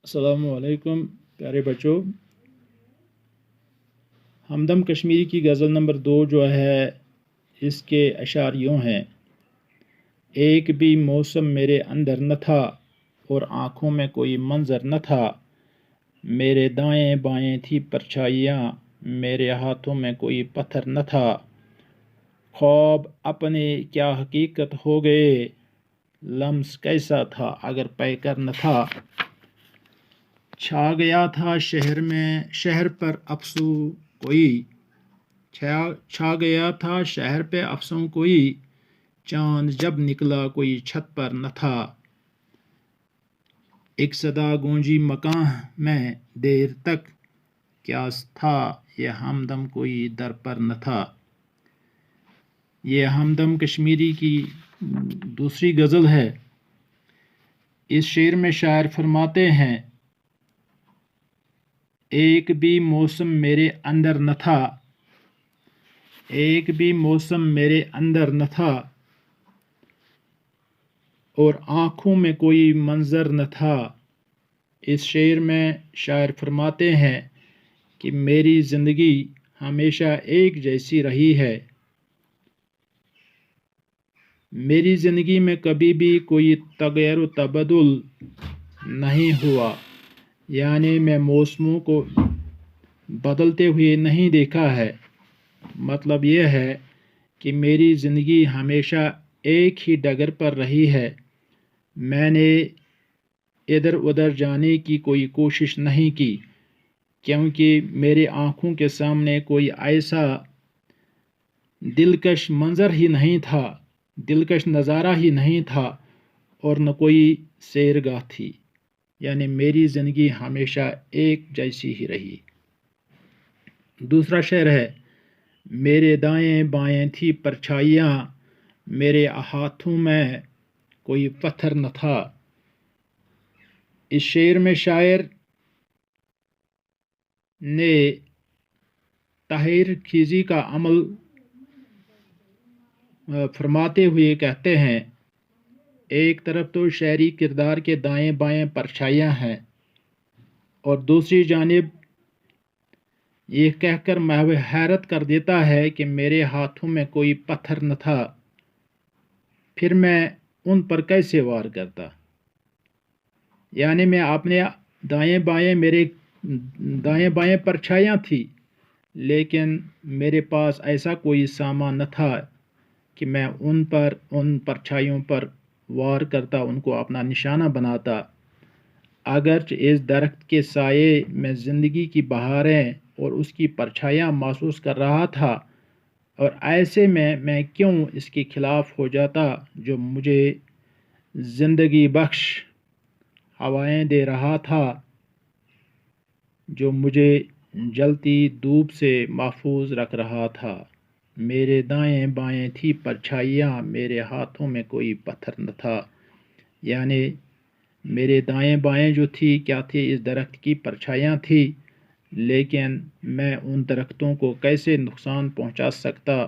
अस्सलामुअलैकुम प्यारे बच्चों। हमदम कश्मीरी की गज़ल नंबर 2 जो है इसके अशार यूँ हैं। एक भी मौसम मेरे अंदर न था और आँखों में कोई मंज़र न था। मेरे दाएं बाएं थी परछाइयाँ, मेरे हाथों में कोई पत्थर न था। ख्वाब अपने क्या हकीकत हो गए, लम्स कैसा था अगर पैकर न था। छा गया था शहर में शहर पर अफसू कोई, छा गया था शहर पे अफसों कोई। चांद जब निकला कोई छत पर न था। एक सदा गूंजी मकां में देर तक, क्या था ये हमदम कोई दर पर न था। ये हमदम कश्मीरी की दूसरी गज़ल है। इस शेर में शायर फरमाते हैं, एक भी मौसम मेरे अंदर न था, एक भी मौसम मेरे अंदर न था और आँखों में कोई मंज़र न था। इस शेर में शायर फरमाते हैं कि मेरी ज़िंदगी हमेशा एक जैसी रही है। मेरी ज़िंदगी में कभी भी कोई तग़य्युर तबदुल नहीं हुआ, यानी मैं मौसमों को बदलते हुए नहीं देखा है। मतलब यह है कि मेरी ज़िंदगी हमेशा एक ही डगर पर रही है। मैंने इधर उधर जाने की कोई कोशिश नहीं की, क्योंकि मेरे आँखों के सामने कोई ऐसा दिलकश मंज़र ही नहीं था, दिलकश नज़ारा ही नहीं था और न कोई सैरगाह थी। यानी मेरी ज़िंदगी हमेशा एक जैसी ही रही। दूसरा शेर है, मेरे दाएं बाएं थी परछाइयाँ, मेरे हाथों में कोई पत्थर न था। इस शेर में शायर ने ताहिर खीजी का अमल फरमाते हुए कहते हैं, एक तरफ तो शायरी किरदार के दाएं बाएं परछाइयाँ हैं और दूसरी जानिब ये कहकर महव हैरत कर देता है कि मेरे हाथों में कोई पत्थर न था, फिर मैं उन पर कैसे वार करता। यानी मैं अपने दाएं बाएं मेरे दाएं बाएं परछाइयाँ थी, लेकिन मेरे पास ऐसा कोई सामान न था कि मैं उन परछाइयों पर वार करता, उनको अपना निशाना बनाता। अगरचे इस दरख्त के साये में ज़िंदगी की बहारें और उसकी परछाइयाँ महसूस कर रहा था, और ऐसे में मैं क्यों इसके खिलाफ हो जाता जो मुझे ज़िंदगी बख्श हवाएं दे रहा था, जो मुझे जलती धूप से महफूज रख रहा था। मेरे दाएं बाएं थी परछाइयाँ, मेरे हाथों में कोई पत्थर न था। यानी मेरे दाएं बाएं जो थी क्या थी, इस दरख्त की परछाइयाँ थी, लेकिन मैं उन दरख्तों को कैसे नुकसान पहुंचा सकता,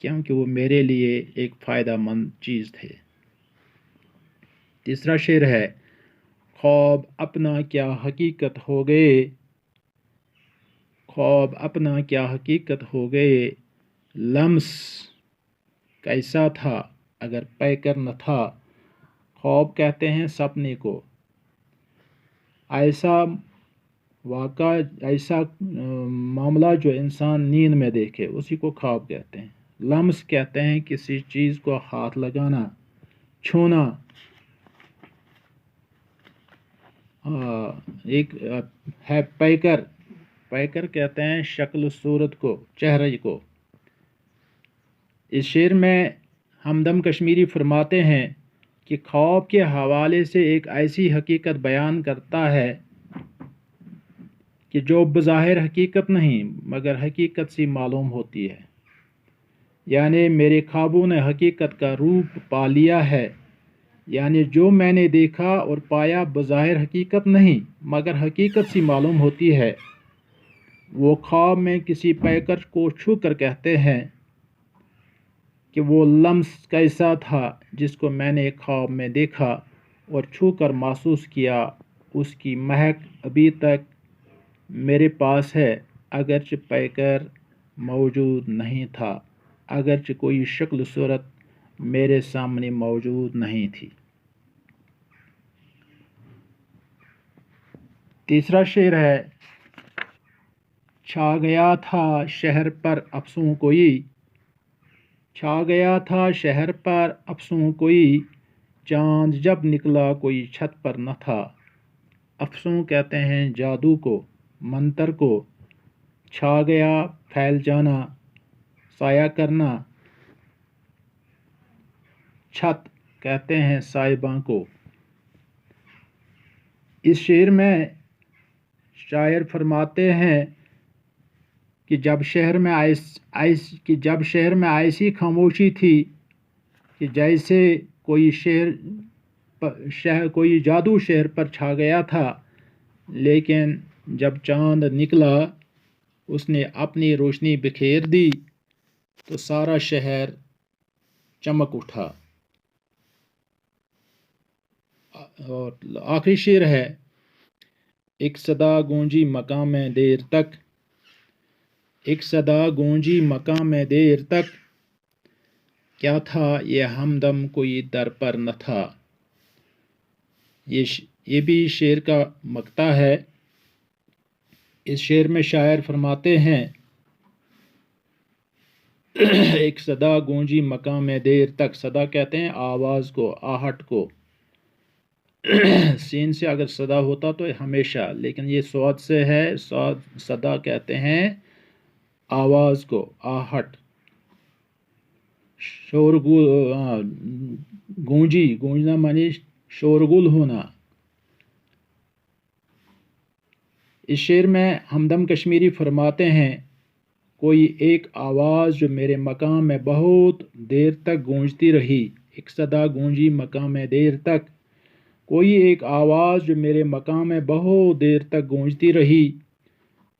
क्योंकि वो मेरे लिए एक फ़ायदेमंद चीज़ थे। तीसरा शेर है, ख्वाब अपना क्या हकीकत हो गए, ख्वाब अपना क्या हकीकत हो गए। लम्स कैसा था अगर पैकर न था। ख्वाब कहते हैं सपने को, ऐसा वाक़ा, ऐसा मामला जो इंसान नींद में देखे उसी को ख्वाब कहते हैं। लम्स कहते हैं किसी चीज़ को हाथ लगाना, छूना। एक है पैकर, पैकर कहते हैं शक्ल सूरत को, चेहरे को। इस शेर में हमदम कश्मीरी फरमाते हैं कि ख्वाब के हवाले से एक ऐसी हकीकत बयान करता है कि जो बज़ाहिर हकीकत नहीं मगर हकीकत सी मालूम होती है। यानी मेरे ख्वाबों ने हकीकत का रूप पा लिया है। यानी जो मैंने देखा और पाया बज़ाहिर हकीकत नहीं मगर हकीकत सी मालूम होती है। वो ख्वाब में किसी पैकर को छू कर कहते हैं कि वो लम्स कैसा था जिसको मैंने ख्वाब में देखा और छू कर महसूस किया, اس کی مہک ابھی تک میرے پاس ہے، اگرچہ پیکر موجود نہیں تھا، اگرچہ کوئی شکل صورت میرے سامنے موجود نہیں تھی۔ تیسرا شعر ہے، چھا گیا تھا شہر پر افسوں کوئی، چھا گیا تھا شہر پر افسوں کوئی، چاند جب نکلا کوئی چھت پر نہ تھا۔ افسوں کہتے ہیں جادو کو، منتر کو۔ چھا گیا پھیل جانا، سایہ کرنا۔ چھت کہتے ہیں صاحباں کو۔ اس شعر میں شاعر فرماتے ہیں کہ جب شہر میں ایسی خاموشی تھی کہ جیسے کوئی جادو شہر پر چھا گیا تھا، لیکن جب چاند نکلا اس نے اپنی روشنی بکھیر دی تو سارا شہر چمک اٹھا۔ اور آخری شعر ہے، ایک صدا گونجی مقام میں دیر تک، ایک صدا گونجی مقام میں دیر تک، کیا تھا یہ ہمدم کوئی در پر نہ تھا۔ یہ بھی شعر کا مقطع ہے۔ اس شعر میں شاعر فرماتے ہیں، ایک صدا گونجی مقام میں دیر تک، صدا کہتے ہیں آواز کو، آہٹ کو۔ سین سے اگر صدا ہوتا تو ہمیشہ، لیکن یہ صاد سے ہے، صدا کہتے ہیں آواز کو، آہٹ۔ گونجنا معنی شورگل ہونا۔ اس شعر میں ہمدم کشمیری فرماتے ہیں، کوئی ایک آواز جو میرے مقام میں بہت دیر تک گونجتی رہی، ایک صدا گونجی مقام میں دیر تک، کوئی ایک آواز جو میرے مقام میں بہت دیر تک گونجتی رہی،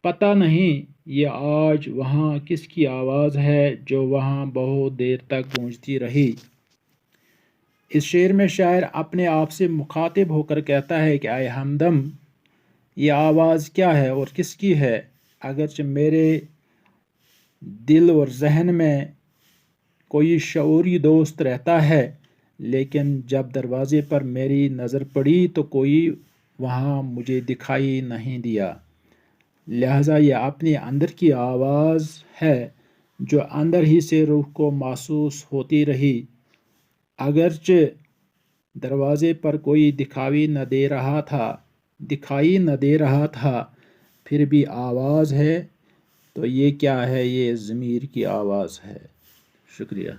پتہ نہیں یہ آج وہاں کس کی آواز ہے جو وہاں بہت دیر تک گونجتی رہی۔ اس شعر میں شاعر اپنے آپ سے مخاطب ہو کر کہتا ہے کہ اے ہمدم، یہ آواز کیا ہے اور کس کی ہے؟ اگرچہ میرے دل اور ذہن میں کوئی شعوری دوست رہتا ہے، لیکن جب دروازے پر میری نظر پڑی تو کوئی وہاں مجھے دکھائی نہیں دیا، لہٰذا یہ اپنے اندر کی آواز ہے جو اندر ہی سے روح کو محسوس ہوتی رہی، اگرچہ دروازے پر کوئی دکھائی نہ دے رہا تھا، پھر بھی آواز ہے۔ تو یہ کیا ہے؟ یہ ضمیر کی آواز ہے۔ شکریہ۔